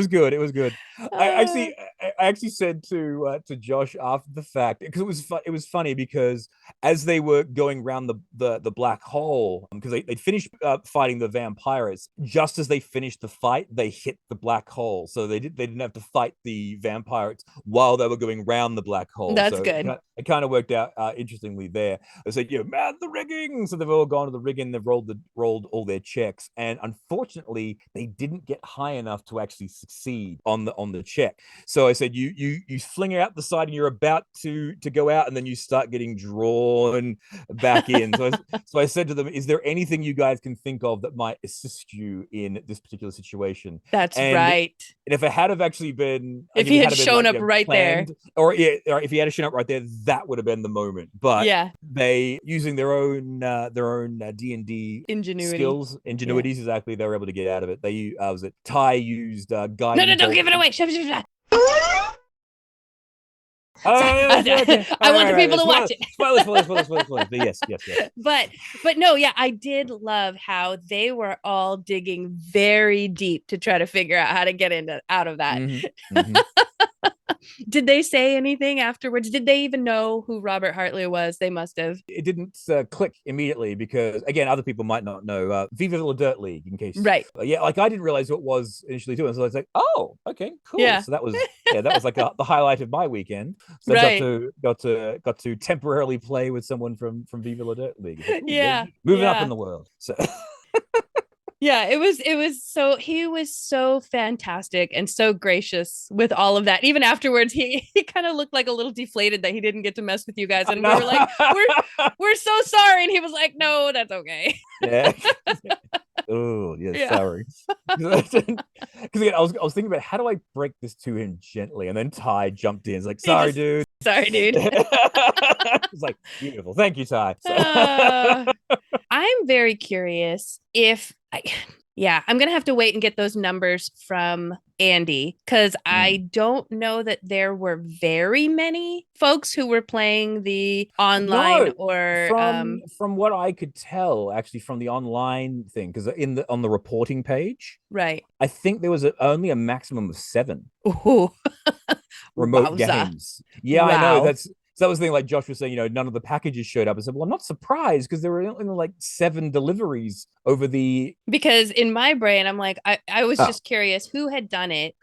good. It was good. I actually said to Josh after the fact, because it was funny, because as they were going around the black hole, because they'd finished fighting the vampires, just as they finished the fight, they hit the black hole, so they didn't have to fight the vampires while they were going round the black hole. That's good. It kind of worked out interestingly there. They said, man the rigging, so they've all gone to the rigging, they've rolled all their checks, and unfortunately they didn't get high enough to actually succeed on the check. So I said, you fling out the side and you're about to go out, and then you start getting drawn back in. So I said to them, is there anything you guys can think of that might assist you in this particular situation? That's right. And if it had have actually been, if he had shown up right there, or if he had shown up right there, that would have been the moment. But they, using their own D&D skills, ingenuities, exactly, they were able to get out of it. They Ty used guiding. No, don't give it away. Okay. I want the people to watch it. Spoilers. Yes. But no, yeah, I did love how they were all digging very deep to try to figure out how to get out of that. Did they say anything afterwards? Did they even know who Robert Hartley was? They must have. It didn't click immediately, because again, other people might not know. Viva La Dirt League, in case. Right. Like I didn't realize what it was initially too, and so I was like, oh, okay, cool. Yeah. So that was like the highlight of my weekend. So right. got to temporarily play with someone from Viva La Dirt League. Like, moving up in the world. So. Yeah, it was so, he was so fantastic and so gracious with all of that. Even afterwards, he kind of looked like a little deflated that he didn't get to mess with you guys. And we were like, we're so sorry. And he was like, no, that's okay. Yeah. Oh, yeah, Yeah. sorry. Because again, I was thinking about how do I break this to him gently, and then Ty jumped in. It's like, He sorry, just, dude. sorry, dude. It's like beautiful. Thank you, Ty. So, Uh, I'm very curious if yeah, I'm gonna have to wait and get those numbers from Andy because I don't know that there were very many folks who were playing the online no, or from what I could tell, actually, from the online thing, because on the reporting page, right. I think there was only a maximum of 7 Ooh, remote wowza. games. Yeah, I know. Wow. So that was the thing. Like Josh was saying, none of the packages showed up. I said, well, I'm not surprised because there were only like 7 deliveries over the. Because in my brain, I'm like, I was Oh, just curious who had done it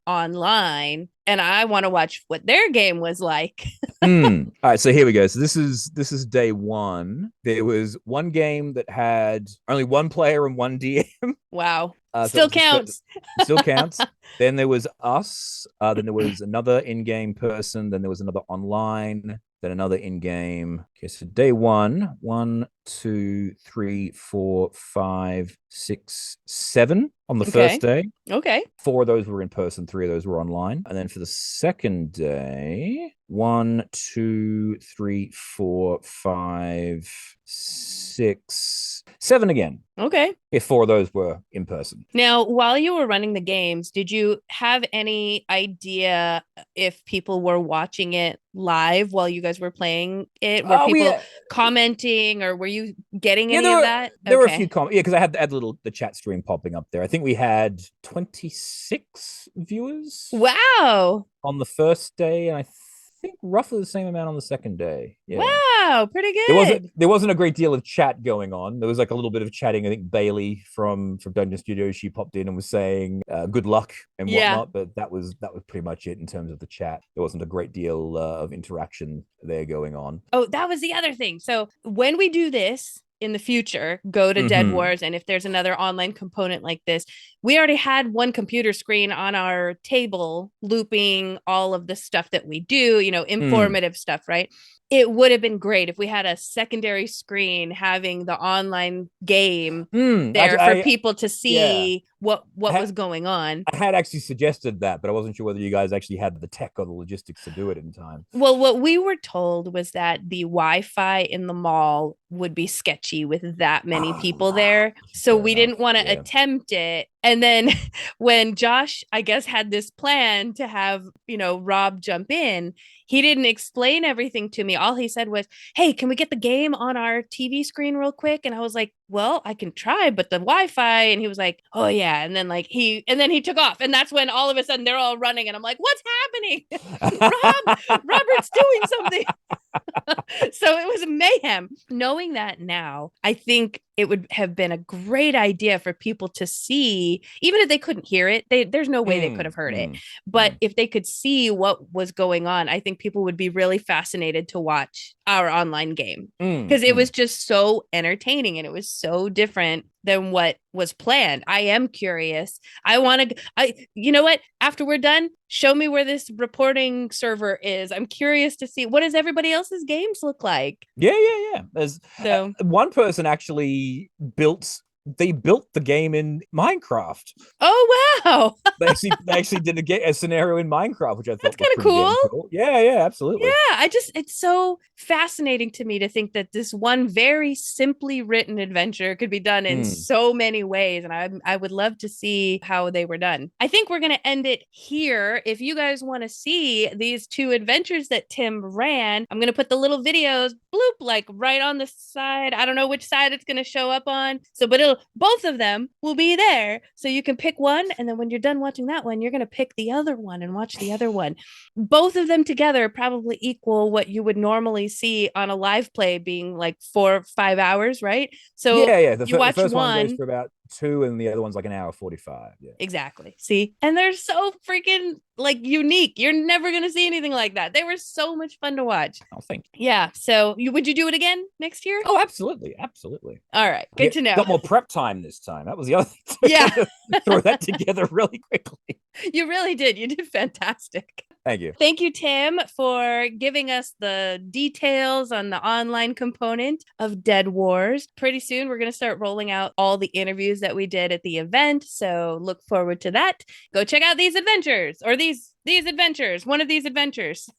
online, and I want to watch what their game was like. All right, so here we go. So this is day one. There was one game that had only one player and one DM. Wow. So Still it was counts. still counts. Then there was us. Then there was another in-game person. Then there was another online. Then another in-game. Okay, so day one, 1, 2, 3, 4, 5, 6, 7 on the first Okay. day. Okay. 4 of those were in person, 3 of those were online. And then for the second day, 1, 2, 3, 4, 5, 6, 7 again. Okay. If 4 of those were in person. Now, while you were running the games, did you have any idea if people were watching it live while you guys were playing it? Were Oh, people yeah. commenting or were you getting Yeah, any there of were that? there were a few Okay. comments. Yeah, because I had the chat stream popping up there. I think we had 26 viewers Wow. on the first day, and I think roughly the same amount on the second day. Yeah. Wow. Pretty There wasn't good. there wasn't a great deal of chat going on. There was like a little bit of chatting. I think Bailey from Dungeon Studios, she popped in and was saying good luck and Yeah. whatnot, but that was pretty much it in terms of the chat. There wasn't a great deal of interaction there going on. Oh, that was the other thing. So when we do this in the future, go to Dead Mm-hmm. Wars, and if there's another online component like this, we already had one computer screen on our table looping all of the stuff that we do, Mm. informative stuff, right? It would have been great if we had a secondary screen having the online game there Actually, for people to yeah. see what I, was going on. I had actually suggested that, but I wasn't sure whether you guys actually had the tech or the logistics to do it in time. Well, what we were told was that the Wi-Fi in the mall would be sketchy with that many people Oh, there. So fair we enough. didn't want to Yeah. attempt it. And then when Josh, I guess, had this plan to have, Rob jump in, he didn't explain everything to me. All he said was, "Hey, can we get the game on our TV screen real quick?" And I was like, "Well, I can try, but the Wi-Fi." And he was like, "Oh yeah." And then he took off. And that's when all of a sudden they're all running. And I'm like, "What's happening?" Robert's doing something. So it was mayhem. Knowing that now, I think it would have been a great idea for people to see, even if they couldn't hear it. There's no way they could have heard it. But if they could see what was going on, I think people would be really fascinated to watch our online game because it was just so entertaining and it was so different than what was planned. I am curious. You know what? After we're done, show me where this reporting server is. I'm curious to see what does everybody else's games look like. Yeah. There's So, one person actually built the game in Minecraft. oh wow, They actually did a scenario in Minecraft, which I that's thought was kind of pretty cool. damn cool. Yeah, absolutely. Yeah, it's so fascinating to me to think that this one very simply written adventure could be done in Mm. so many ways. And I would love to see how they were done. I think we're going to end it here. If you guys want to see these 2 adventures that Tim ran, I'm going to put the little videos bloop like right on the side. I don't know which side it's going to show up on. So, but both of them will be there. So you can pick one. And then when you're done watching that one, you're going to pick the other one and watch the other one. Both of them together probably equal what you would normally see on a live play being like 4 or 5 hours, right? So Yeah. you The watch first one goes one. for about 2, and the other one's like an hour 45. Yeah. Exactly. See, and they're so freaking like unique. You're never going to see anything like that. They were so much fun to watch. Oh, thank you. Yeah. So would you do it again next year? Oh, absolutely. All right. Good to know. Got more prep time this time. That was the other thing. Yeah. Throw that together really quickly. You really did. You did fantastic. Thank you. Thank you, Tim, for giving us the details on the online component of Dead Wars. Pretty soon, we're going to start rolling out all the interviews that we did at the event. So look forward to that. Go check out these adventures or these adventures, one of these adventures.